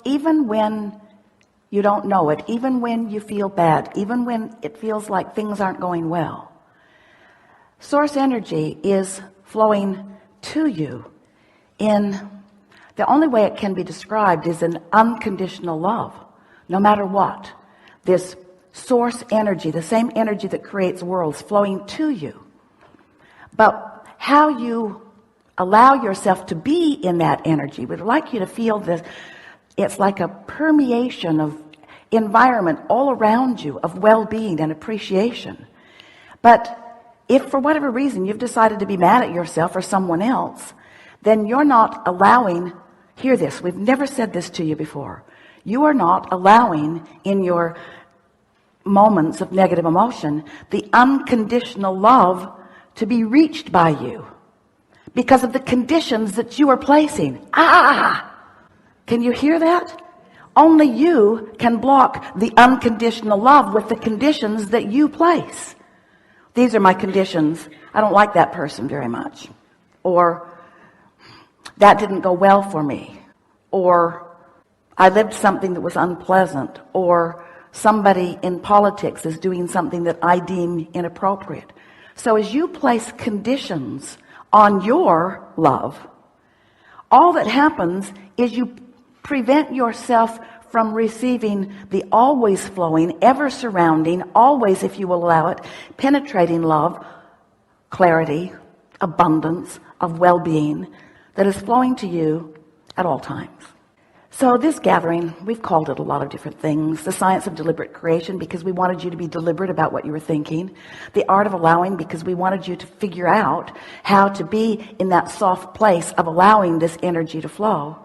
even when you don't know it, even when you feel bad, even when it feels like things aren't going well, source energy is flowing to you in the only way it can be described is an unconditional love. No matter what, this source energy, the same energy that creates worlds, flowing to you. But how you allow yourself to be in that energy, we'd like you to feel this. It's like a permeation of environment all around you of well-being and appreciation. But if for whatever reason you've decided to be mad at yourself or someone else, then you're not allowing, hear this, we've never said this to you before, you are not allowing in your moments of negative emotion the unconditional love to be reached by you because of the conditions that you are placing. Can you hear that? Only you can block the unconditional love with the conditions that you place. These are my conditions. I don't like that person very much. Or that didn't go well for me. Or I lived something that was unpleasant. Or somebody in politics is doing something that I deem inappropriate. So as you place conditions on your love, all that happens is you prevent yourself from receiving the always flowing, ever surrounding, always, if you will allow it, penetrating love, clarity, abundance of well-being that is flowing to you at all times. So this gathering, we've called it a lot of different things. The science of deliberate creation, because we wanted you to be deliberate about what you were thinking. The art of allowing, because we wanted you to figure out how to be in that soft place of allowing this energy to flow.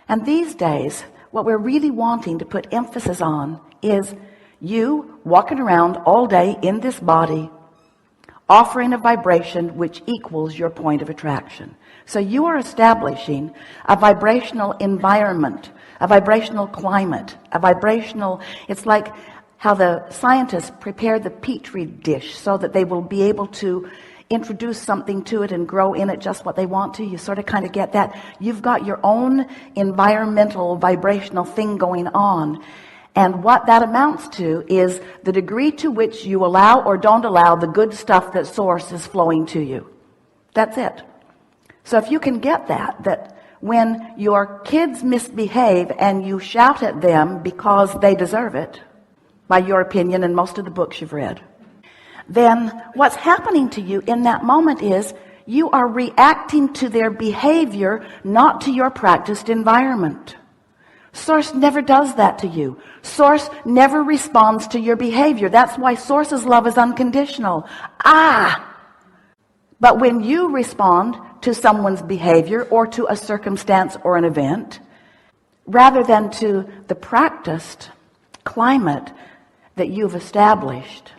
And these days, what we're really wanting to put emphasis on is you walking around all day in this body, offering a vibration which equals your point of attraction. So you are establishing a vibrational environment, a vibrational climate, a vibrational, it's like how the scientists prepare the petri dish so that they will be able to introduce something to it and grow in it just what they want to. You sort of kind of get that. You've got your own environmental vibrational thing going on. And what that amounts to is the degree to which you allow or don't allow the good stuff that source is flowing to you. That's it. So if you can get that when your kids misbehave and you shout at them because they deserve it, by your opinion and most of the books you've read, then what's happening to you in that moment is you are reacting to their behavior, not to your practiced environment. Source never does that to you. Source never responds to your behavior. That's why Source's love is unconditional. But when you respond to someone's behavior or to a circumstance or an event, rather than to the practiced climate that you've established,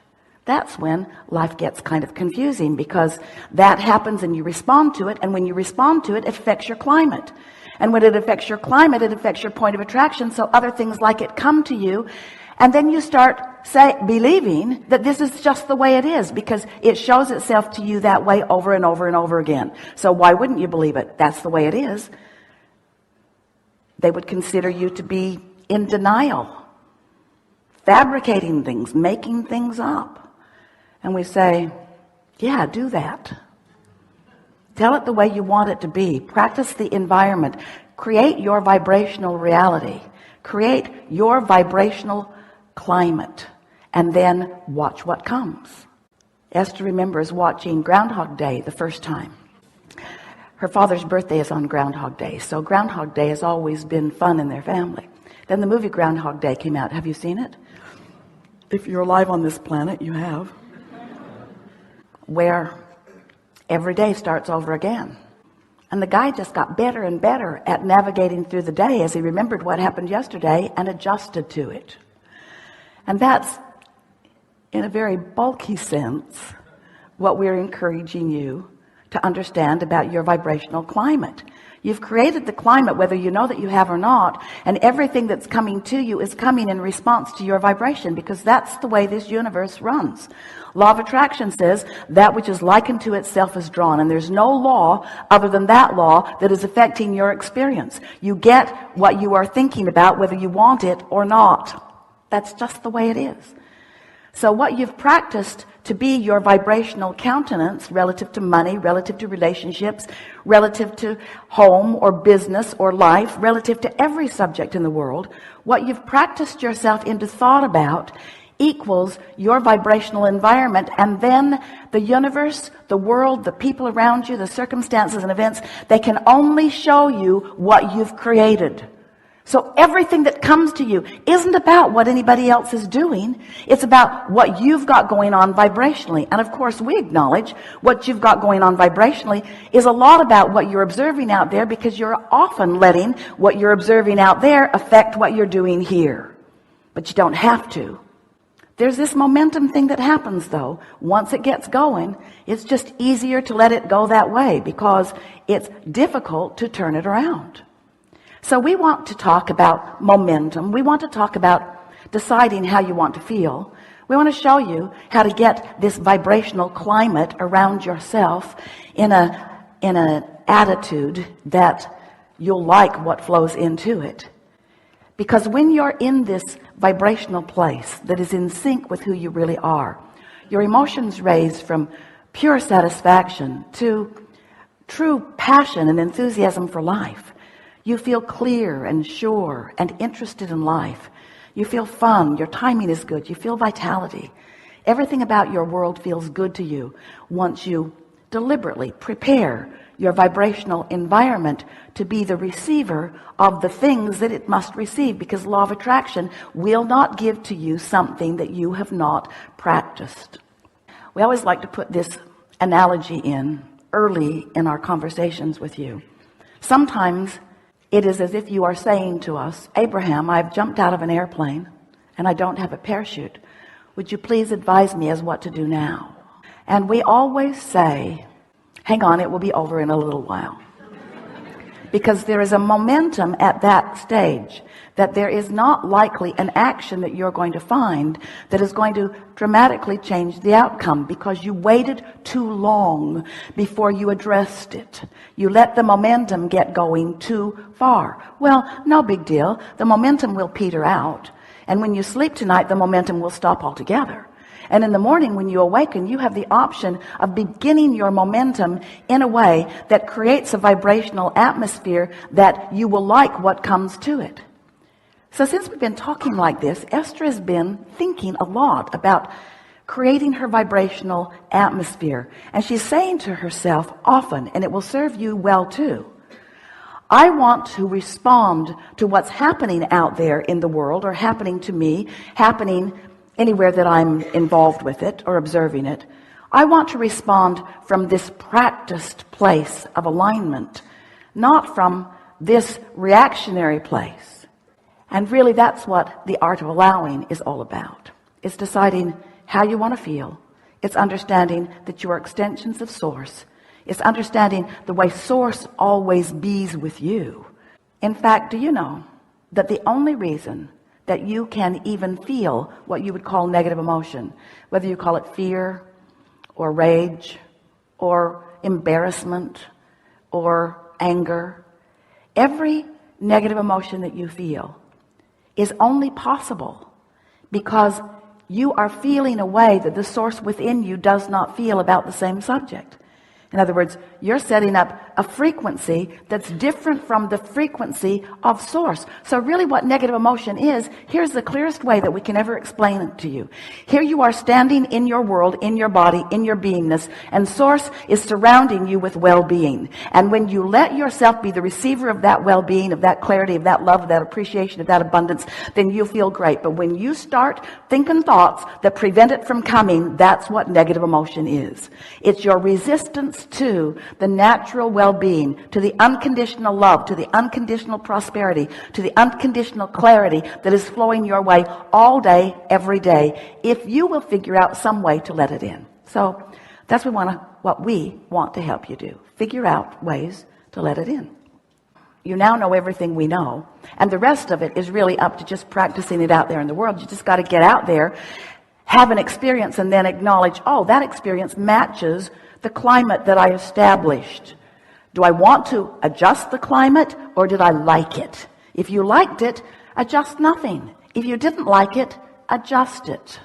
that's when life gets kind of confusing, because that happens and you respond to it, and when you respond to it, it affects your climate. And when it affects your climate, it affects your point of attraction, so other things like it come to you, and then you start believing that this is just the way it is, because it shows itself to you that way over and over and over again. So why wouldn't you believe it? That's the way it is. They would consider you to be in denial, fabricating things, making things up. And we say, yeah, do that. Tell it the way you want it to be. Practice the environment. Create your vibrational reality. Create your vibrational climate. And then watch what comes. Esther remembers watching Groundhog Day the first time. Her father's birthday is on Groundhog Day. So Groundhog Day has always been fun in their family. Then the movie Groundhog Day came out. Have you seen it? If you're alive on this planet, you have. Where every day starts over again. And the guy just got better and better at navigating through the day as he remembered what happened yesterday and adjusted to it. And that's, in a very bulky sense, what we're encouraging you to understand about your vibrational climate. You've created the climate, whether you know that you have or not, and everything that's coming to you is coming in response to your vibration, because that's the way this universe runs. Law of attraction says that which is likened to itself is drawn, and there's no law other than that law that is affecting your experience. You get what you are thinking about, whether you want it or not. That's just the way it is. So what you've practiced to be your vibrational countenance relative to money, relative to relationships, relative to home or business or life, relative to every subject in the world, what you've practiced yourself into thought about equals your vibrational environment, and then the universe, the world, the people around you, the circumstances and events, they can only show you what you've created. So everything that comes to you isn't about what anybody else is doing. It's about what you've got going on vibrationally. And of course, we acknowledge what you've got going on vibrationally is a lot about what you're observing out there, because you're often letting what you're observing out there affect what you're doing here. But you don't have to. There's this momentum thing that happens, though. Once it gets going, it's just easier to let it go that way, because it's difficult to turn it around. So we want to talk about momentum. We want to talk about deciding how you want to feel. We want to show you how to get this vibrational climate around yourself in an attitude that you'll like what flows into it. Because when you're in this vibrational place that is in sync with who you really are, your emotions raise from pure satisfaction to true passion and enthusiasm for life. You feel clear and sure and interested in life. You feel fun. Your timing is good. You feel vitality. Everything about your world feels good to you once you deliberately prepare your vibrational environment to be the receiver of the things that it must receive, because law of attraction will not give to you something that you have not practiced. We always like to put this analogy in early in our conversations with you. Sometimes it is as if you are saying to us, Abraham, I've jumped out of an airplane and I don't have a parachute. Would you please advise me as what to do now? And we always say, hang on, it will be over in a little while. Because there is a momentum at that stage that there is not likely an action that you're going to find that is going to dramatically change the outcome, because you waited too long before you addressed it. You let the momentum get going too far. Well, no big deal. The momentum will peter out. And when you sleep tonight, the momentum will stop altogether. And in the morning when you awaken, you have the option of beginning your momentum in a way that creates a vibrational atmosphere that you will like what comes to it. So since we've been talking like this, Esther has been thinking a lot about creating her vibrational atmosphere. And she's saying to herself often, and it will serve you well too, I want to respond to what's happening out there in the world, or happening to me, happening anywhere that I'm involved with it or observing it. I want to respond from this practiced place of alignment, not from this reactionary place. And really that's what the art of allowing is all about. It's deciding how you want to feel. It's understanding that you are extensions of Source. It's understanding the way Source always bees with you. In fact, do you know that the only reason that you can even feel what you would call negative emotion, whether you call it fear or rage or embarrassment or anger, every negative emotion that you feel is only possible because you are feeling a way that the Source within you does not feel about the same subject. In other words, you're setting up a frequency that's different from the frequency of Source. So really what negative emotion is, here's the clearest way that we can ever explain it to you. Here you are standing in your world, in your body, in your beingness, and Source is surrounding you with well-being. And when you let yourself be the receiver of that well-being, of that clarity, of that love, of that appreciation, of that abundance, then you feel great. But when you start thinking thoughts that prevent it from coming, that's what negative emotion is. It's your resistance to the natural well-being, to the unconditional love, to the unconditional prosperity, to the unconditional clarity that is flowing your way all day, every day, if you will figure out some way to let it in. So that's what we want to help you do. Figure out ways to let it in. You now know everything we know, and the rest of it is really up to just practicing it out there in the world. You just got to get out there, have an experience, and then acknowledge, oh, that experience matches the climate that I established. Do I want to adjust the climate, or did I like it? If you liked it, adjust nothing. If you didn't like it, adjust it.